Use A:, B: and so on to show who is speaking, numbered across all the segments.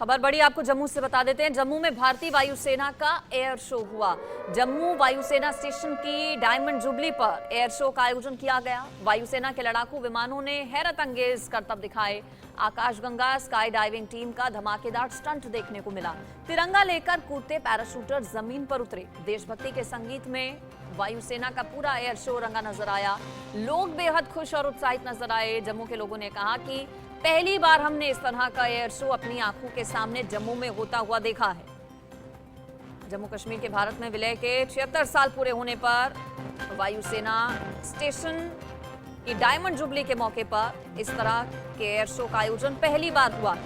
A: खबर बड़ी आपको जम्मू से बता देते हैं। जम्मू में भारतीय वायुसेना का एयर शो हुआ। जम्मू वायुसेना स्टेशन की डायमंड जुबली पर एयर शो का आयोजन किया गया। वायुसेना के लड़ाकू विमानों ने हैरत अंगेज करतब दिखाए। आकाशगंगा स्काई डाइविंग टीम का धमाकेदार स्टंट देखने को मिला। तिरंगा लेकर कूदते पैराशूटर जमीन पर उतरे। देशभक्ति के संगीत में वायुसेना का पूरा एयर शो रंगा नजर आया। लोग बेहद खुश और उत्साहित नजर आए। जम्मू के लोगों ने कहा कि पहली बार हमने इस तरह का एयर शो अपनी आंखों के सामने जम्मू में होता हुआ देखा है। जम्मू कश्मीर के भारत में विलय के 76 साल पूरे होने पर वायुसेना स्टेशन की डायमंड जुबली के मौके पर इस तरह के एयर शो का आयोजन पहली बार हुआ।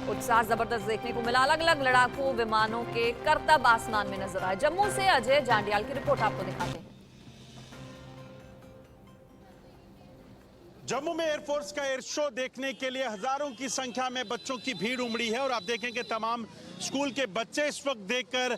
A: उत्साह जबरदस्त देखने को मिला। अलग अलग लड़ाकू विमानों के करतब आसमान में नजर आए। जम्मू से अजय जांडियाल की रिपोर्ट आपको दिखाते हैं।
B: जम्मू में एयरफोर्स का एयर शो देखने के लिए हजारों की संख्या में बच्चों की भीड़ उमड़ी है और आप देखेंगे तमाम स्कूल के बच्चे इस वक्त देखकर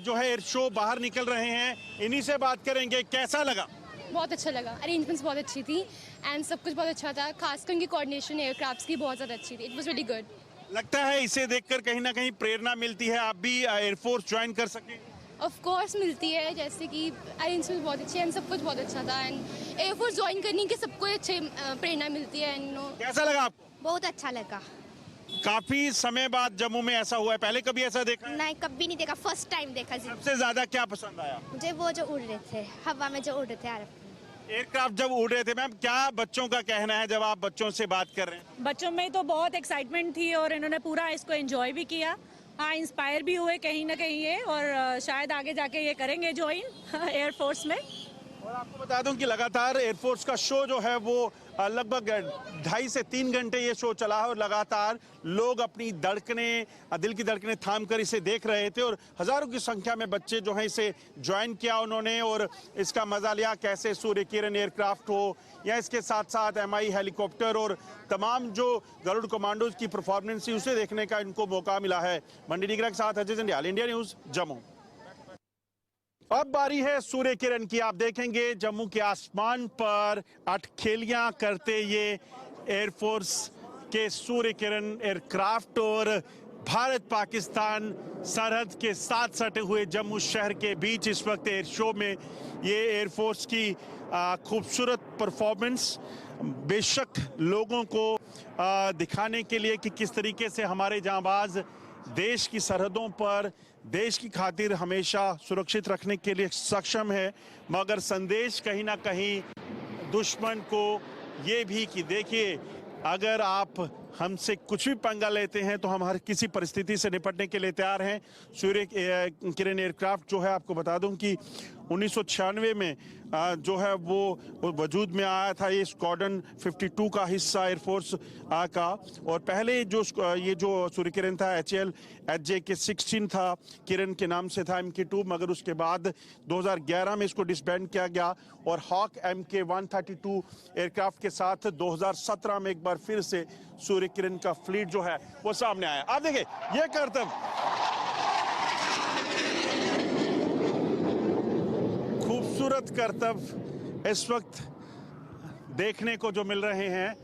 B: जो है एयर शो बाहर निकल रहे हैं। इन्हीं से बात करेंगे, कैसा लगा?
C: बहुत अच्छा लगा। अरेंजमेंट्स बहुत अच्छी थी एंड सब कुछ बहुत अच्छा था। खासकर उनकी कोऑर्डिनेशन एयरक्राफ्ट्स की बहुत ज़्यादा अच्छी थी। It was very good.
B: लगता है इसे देखकर कहीं ना कहीं प्रेरणा मिलती है, आप भी एयरफोर्स ज्वाइन कर सकें?
C: ऑफ कोर्स मिलती है, जैसे कि अरेंजमेंट बहुत अच्छे एंड सब कुछ बहुत अच्छा था एंड एयरफोर्स ज्वाइन करने के सबको अच्छे प्रेरणा मिलती है एंड
B: कैसा लगा आपको?
C: बहुत अच्छा लगा।
B: काफी समय बाद जम्मू में ऐसा हुआ है, पहले कभी ऐसा देखा है?
C: नहीं, कभी नहीं देखा, फर्स्ट टाइम देखा जी।
B: सबसे ज्यादा क्या पसंद आया?
C: मुझे वो जो उड़ रहे थे हवा में, जो उड़ रहे थे यार।
B: एयरक्राफ्ट जब उड़ रहे थे मैम, क्या बच्चों का कहना है जब आप बच्चों से बात कर रहे हैं?
D: बच्चों में तो बहुत एक्साइटमेंट थी और इन्होंने पूरा इसको एंजॉय भी किया। हाँ, इंस्पायर भी हुए कहीं ना कहीं ये, और शायद आगे जाके ये करेंगे ज्वाइन एयरफोर्स में।
B: और आपको बता दूं कि लगातार एयरफोर्स का शो जो है वो लगभग 2.5 से 3 घंटे ये शो चला है और लगातार लोग अपनी दिल की धड़कनें थाम कर इसे देख रहे थे और हजारों की संख्या में बच्चे जो हैं इसे ज्वाइन किया उन्होंने और इसका मजा लिया। कैसे सूर्य किरण एयरक्राफ्ट हो या इसके साथ साथ MI हेलीकॉप्टर और तमाम जो गरुड़ कमांडोज की परफॉर्मेंस थी उसे देखने का इनको मौका मिला है। मंडी डिगरा के साथ अजय जंडियाल, इंडिया न्यूज, जम्मू। अब बारी है सूर्य किरण की। आप देखेंगे जम्मू के आसमान पर अटखेलियां करते ये एयरफोर्स के सूर्य किरण एयरक्राफ्ट और भारत पाकिस्तान सरहद के साथ सटे हुए जम्मू शहर के बीच इस वक्त एयर शो में ये एयरफोर्स की खूबसूरत परफॉर्मेंस बेशक लोगों को दिखाने के लिए कि किस तरीके से हमारे जांबाज देश की सरहदों पर देश की खातिर हमेशा सुरक्षित रखने के लिए सक्षम है, मगर संदेश कहीं ना कहीं दुश्मन को ये भी कि देखिए अगर आप हमसे कुछ भी पंगा लेते हैं तो हम हर किसी परिस्थिति से निपटने के लिए तैयार हैं। सूर्य किरण एयरक्राफ्ट जो है आपको बता दूं कि 1996 में जो है वो वजूद में आया था। ये स्क्वाड्रन 52 का हिस्सा एयरफोर्स का, और पहले ये जो सूर्य किरण था HJ के 16 था, किरण के नाम से था MK2, मगर उसके बाद 2011 में इसको डिसबैंड किया गया और हॉक MK132 एयरक्राफ्ट के साथ 2017 में एक बार फिर से सूर्य किरण का फ्लीट जो है वो सामने आया। आप देखिए ये करतब, खूबसूरत करतब इस वक्त देखने को जो मिल रहे हैं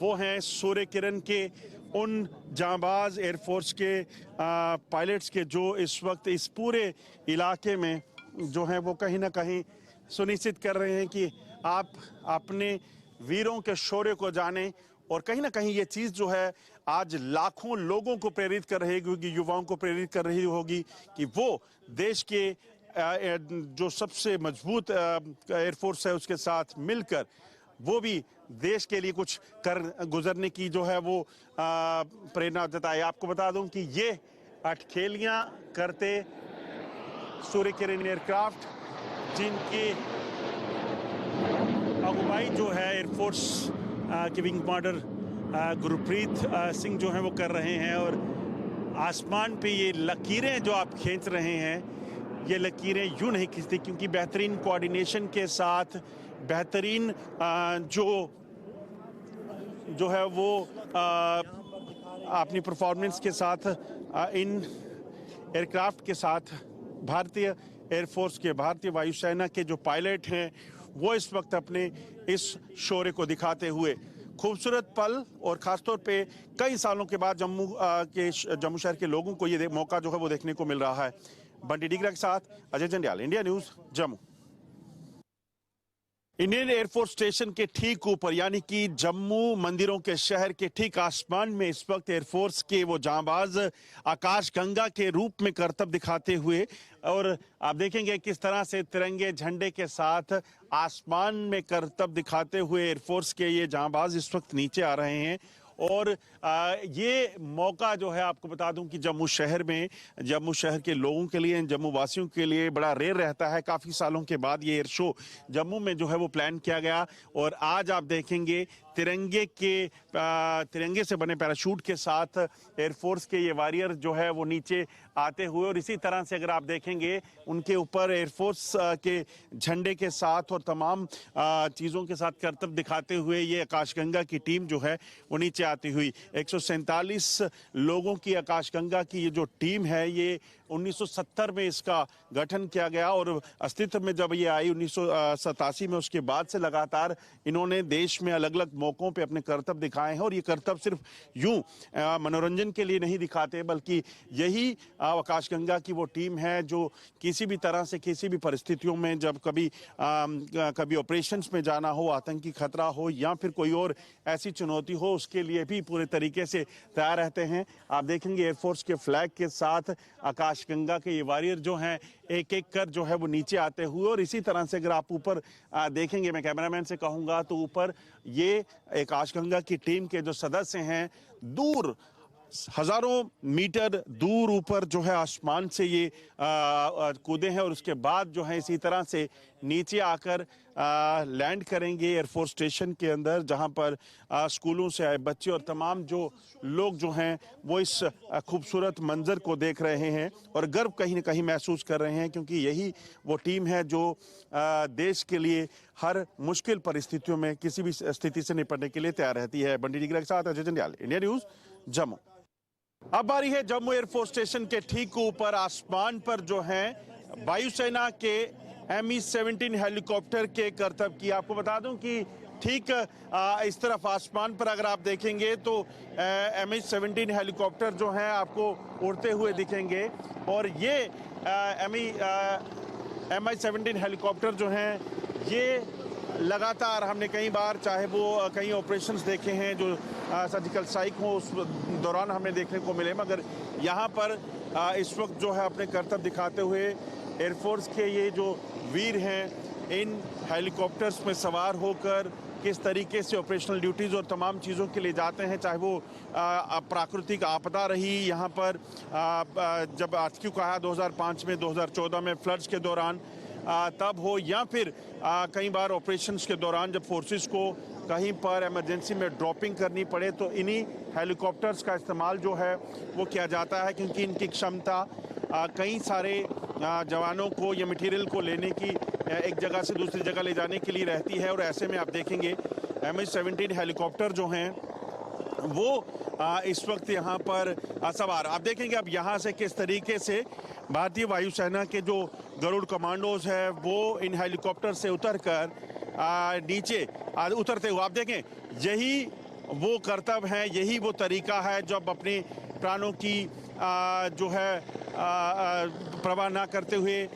B: वो हैं सूर्य किरण के उन जांबाज एयरफोर्स के पायलट्स के जो इस वक्त इस पूरे इलाके में जो हैं वो कहीं ना कहीं सुनिश्चित कर रहे हैं कि आप अपने वीरों के शौर्य को जानें। और कहीं ना कहीं ये चीज़ जो है आज लाखों लोगों को प्रेरित कर रही होगी, युवाओं को प्रेरित कर रही होगी कि वो देश के जो सबसे मजबूत एयरफोर्स है उसके साथ मिलकर वो भी देश के लिए कुछ कर गुजरने की जो है वो प्रेरणा जताए। आपको बता दूं कि ये अटखेलियां करते सूर्य किरण एयरक्राफ्ट जिनकी अगुवाई जो है एयरफोर्स के विंग कमांडर गुरप्रीत सिंह जो हैं वो कर रहे हैं, और आसमान पे ये लकीरें जो आप खींच रहे हैं ये लकीरें यूं नहीं खींचती, क्योंकि बेहतरीन कोऑर्डिनेशन के साथ बेहतरीन जो है वो अपनी परफॉर्मेंस के साथ इन एयरक्राफ्ट के साथ भारतीय एयरफोर्स के, भारतीय वायुसेना के जो पायलट हैं वो इस वक्त अपने इस शौर्य को दिखाते हुए खूबसूरत पल और खासतौर पे कई सालों के बाद जम्मू शहर के लोगों को ये मौका जो है वो देखने को मिल रहा है। बंटी डिगरा के साथ Ajay Jandial, India news, Jammu. Indian air force station के ठीक ऊपर यानी कि जम्मू मंदिरों के शहर के ठीक आसमान में इस वक्त एयरफोर्स के वो जांबाज आकाश गंगा के रूप में करतब दिखाते हुए, और आप देखेंगे किस तरह से तिरंगे झंडे के साथ आसमान में करतब दिखाते हुए एयरफोर्स के ये जांबाज इस वक्त नीचे आ रहे हैं। और ये मौका जो है, आपको बता दूं कि जम्मू शहर के लोगों के लिए, जम्मू वासियों के लिए बड़ा रेयर रहता है। काफ़ी सालों के बाद ये एयर शो जम्मू में जो है वो प्लान किया गया, और आज आप देखेंगे तिरंगे से बने पैराशूट के साथ एयरफोर्स के ये वॉरियर जो है वो नीचे आते हुए, और इसी तरह से अगर आप देखेंगे उनके ऊपर एयरफोर्स के झंडे के साथ और तमाम चीज़ों के साथ करतब दिखाते हुए ये आकाशगंगा की टीम जो है वो नीचे आती हुई। 147 लोगों की आकाशगंगा की ये जो टीम है, ये 1970 में इसका गठन किया गया और अस्तित्व में जब ये आई 1987 में, उसके बाद से लगातार इन्होंने देश में अलग अलग मौकों पे अपने करतब दिखाए हैं। और ये करतब सिर्फ यूं मनोरंजन के लिए नहीं दिखाते, बल्कि यही आकाशगंगा की वो टीम है जो किसी भी तरह से, किसी भी परिस्थितियों में, जब कभी ऑपरेशंस में जाना हो, आतंकी खतरा हो या फिर कोई और ऐसी चुनौती हो, उसके लिए भी पूरे तरीके से तैयार रहते हैं। आप देखेंगे एयरफोर्स के फ्लैग के साथ आकाशगंगा के ये वॉरियर जो हैं एक एक कर जो है वो नीचे आते हुए, और इसी तरह से अगर आप ऊपर देखेंगे, मैं कैमरामैन से कहूँगा तो ऊपर ये आकाशगंगा की टीम के जो सदस्य हैं, दूर हजारों मीटर दूर ऊपर जो है आसमान से ये कूदे हैं, और उसके बाद जो है इसी तरह से नीचे आकर लैंड करेंगे एयरफोर्स स्टेशन के अंदर, जहां पर स्कूलों से आए बच्चे और तमाम जो लोग जो हैं वो इस खूबसूरत मंजर को देख रहे हैं और गर्व कहीं ना कहीं महसूस कर रहे हैं, क्योंकि यही वो टीम है जो देश के लिए हर मुश्किल परिस्थितियों में किसी भी स्थिति से निपटने के लिए तैयार रहती है। बंटी डिगरा के साथ अजय जंडियाल, इंडिया न्यूज, जम्मू। अब बारी है जम्मू एयरफोर्स स्टेशन के ठीक ऊपर आसमान पर जो है वायुसेना के Mi-17 हेलीकॉप्टर के करतब की। आपको बता दूं कि ठीक इस तरफ आसमान पर अगर आप देखेंगे तो Mi-17 हेलीकॉप्टर जो हैं आपको उड़ते हुए दिखेंगे, और ये Mi-17 हेलीकॉप्टर जो हैं ये लगातार हमने कई बार, चाहे वो कई ऑपरेशंस देखे हैं जो सर्जिकल स्ट्राइक हो उस दौरान हमें देखने को मिले, मगर यहाँ पर इस वक्त जो है अपने करतब दिखाते हुए एयरफोर्स के ये जो वीर हैं इन हेलीकॉप्टर्स में सवार होकर किस तरीके से ऑपरेशनल ड्यूटीज़ और तमाम चीज़ों के लिए जाते हैं, चाहे वो प्राकृतिक आपदा रही यहाँ पर, जब रेस्क्यू कहा 2005 में, 2014 में फ्लड्स के दौरान तब हो, या फिर कई बार ऑपरेशंस के दौरान जब फोर्सेस को कहीं पर इमरजेंसी में ड्रॉपिंग करनी पड़े तो इन्हीं हेलीकॉप्टर्स का इस्तेमाल जो है वो किया जाता है, क्योंकि इनकी क्षमता कई सारे जवानों को या मटेरियल को लेने की, एक जगह से दूसरी जगह ले जाने के लिए रहती है। और ऐसे में आप देखेंगे Mi-17 हेलीकॉप्टर जो हैं वो इस वक्त यहाँ पर सवार, आप देखेंगे अब यहाँ से किस तरीके से भारतीय वायुसेना के जो गरुड़ कमांडोज हैं वो इन हेलीकॉप्टर से उतरकर नीचे उतरते हुए, आप देखें यही वो करतब है, यही वो तरीका है जब अपने प्राणों की जो है परवाह ना करते हुए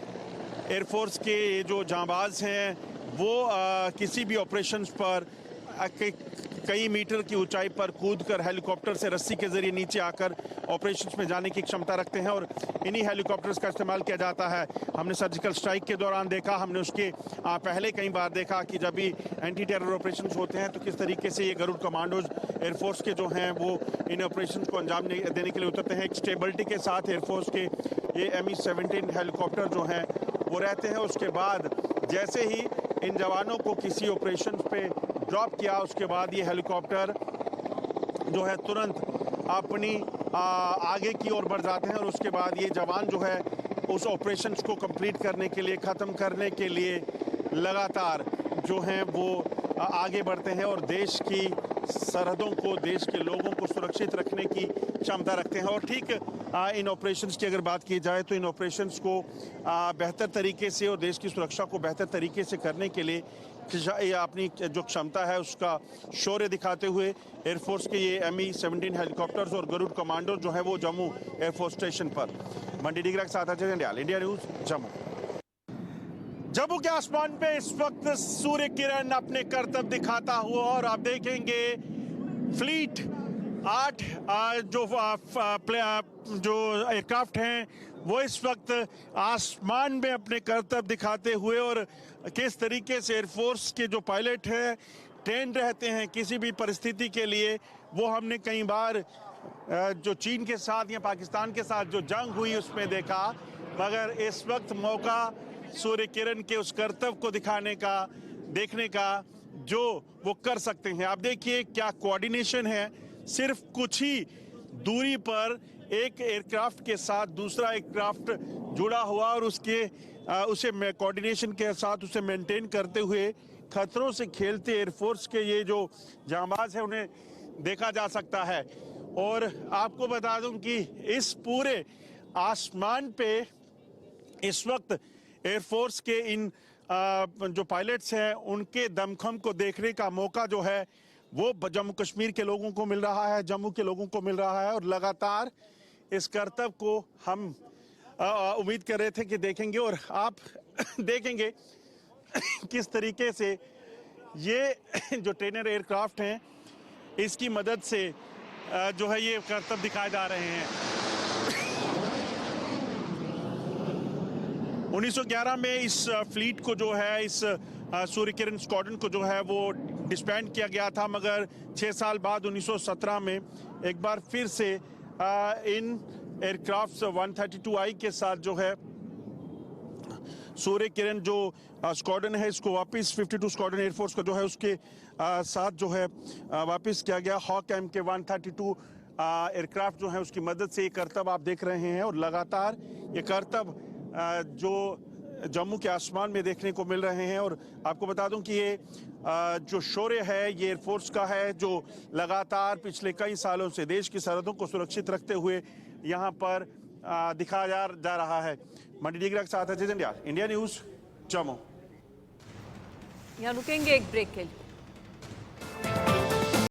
B: एयरफोर्स के जो जांबाज हैं वो किसी भी ऑपरेशंस पर कई मीटर की ऊंचाई पर कूदकर हेलीकॉप्टर से रस्सी के जरिए नीचे आकर ऑपरेशंस में जाने की क्षमता रखते हैं, और इन्हीं हेलीकॉप्टर्स का इस्तेमाल किया जाता है। हमने सर्जिकल स्ट्राइक के दौरान देखा, हमने उसके पहले कई बार देखा कि जब भी एंटी टेरर ऑपरेशंस होते हैं तो किस तरीके से ये गरुड़ कमांडोज एयरफोर्स के जो हैं वो इन ऑपरेशन को अंजाम देने के लिए उतरते हैं। एक स्टेबिलिटी के साथ एयरफोर्स के ये Mi-17 हेलीकॉप्टर जो हैं वो रहते हैं। उसके बाद जैसे ही इन जवानों को किसी ऑपरेशन पे ड्रॉप किया, उसके बाद ये हेलीकॉप्टर जो है तुरंत अपनी आगे की ओर बढ़ जाते हैं, और उसके बाद ये जवान जो है उस ऑपरेशंस को कंप्लीट करने के लिए, ख़त्म करने के लिए लगातार जो हैं वो आगे बढ़ते हैं और देश की सरहदों को, देश के लोगों को सुरक्षित रखने की क्षमता रखते हैं। और ठीक इन ऑपरेशंस की अगर बात की जाए तो इन ऑपरेशंस को बेहतर तरीके से और देश की सुरक्षा को बेहतर तरीके से करने के लिए ये अपनी जो क्षमता है उसका शौर्य दिखाते हुए एयरफोर्स के ये Mi-17 हेलीकॉप्टर्स और गरुड़ कमांडो जो है वो जम्मू एयरफोर्स स्टेशन पर। मंडी डिगरा के साथ अजय जंडियाल, इंडिया न्यूज, जम्मू। जम्मू के आसमान पे इस वक्त सूर्य किरण अपने करतब दिखाता हुआ, और आप देखेंगे फ्लीट 8 जो एयरक्राफ्ट हैं वो इस वक्त आसमान में अपने करतब दिखाते हुए, और किस तरीके से एयरफोर्स के जो पायलट हैं ट्रेन रहते हैं किसी भी परिस्थिति के लिए। वो हमने कई बार जो चीन के साथ या पाकिस्तान के साथ जो जंग हुई उसमें देखा, मगर इस वक्त मौका सूर्य किरण के उस करतब को दिखाने का, देखने का जो वो कर सकते हैं। आप देखिए क्या कोऑर्डिनेशन है, सिर्फ कुछ ही दूरी पर एक एयरक्राफ्ट के साथ दूसरा एयरक्राफ्ट जुड़ा हुआ, और उसे कोऑर्डिनेशन के साथ उसे मेंटेन करते हुए खतरों से खेलते एयरफोर्स के ये जो जांबाज है उन्हें देखा जा सकता है। और आपको बता दूं कि इस पूरे आसमान पे इस वक्त एयरफोर्स के इन जो पायलट्स हैं उनके दमखम को देखने का मौका जो है वो जम्मू कश्मीर के लोगों को मिल रहा है, जम्मू के लोगों को मिल रहा है। और लगातार इस करतब को हम उम्मीद कर रहे थे कि देखेंगे, और आप देखेंगे किस तरीके से ये जो ट्रेनर एयरक्राफ्ट हैं इसकी मदद से जो है ये करतब दिखाए जा रहे हैं। 1911 में इस फ्लीट को जो है, इस सूर्य किरण स्क्वाड्रन को जो है वो डिस्बैंड किया गया था, मगर 6 साल बाद 1917 में एक बार फिर से इन एयरक्राफ्ट 132I के साथ जो है सूर्य किरण जो स्क्वाड्रन है इसको वापस 52 स्क्वाड्रन एयरफोर्स का जो है उसके साथ जो है वापस किया गया। हॉक एम के 132 एयरक्राफ्ट जो है उसकी मदद से ये करतब आप देख रहे हैं, और लगातार ये करतब जो जम्मू के आसमान में देखने को मिल रहे हैं। और आपको बता दूं कि ये जो शौर्य है ये एयरफोर्स का है, जो लगातार पिछले कई सालों से देश की सरहदों को सुरक्षित रखते हुए यहाँ पर दिखाया जा रहा है। मंडी डिगरा के साथ अजय जंडियाल, इंडिया न्यूज, जम्मू।
A: यहाँ रुकेंगे एक ब्रेक के लिए।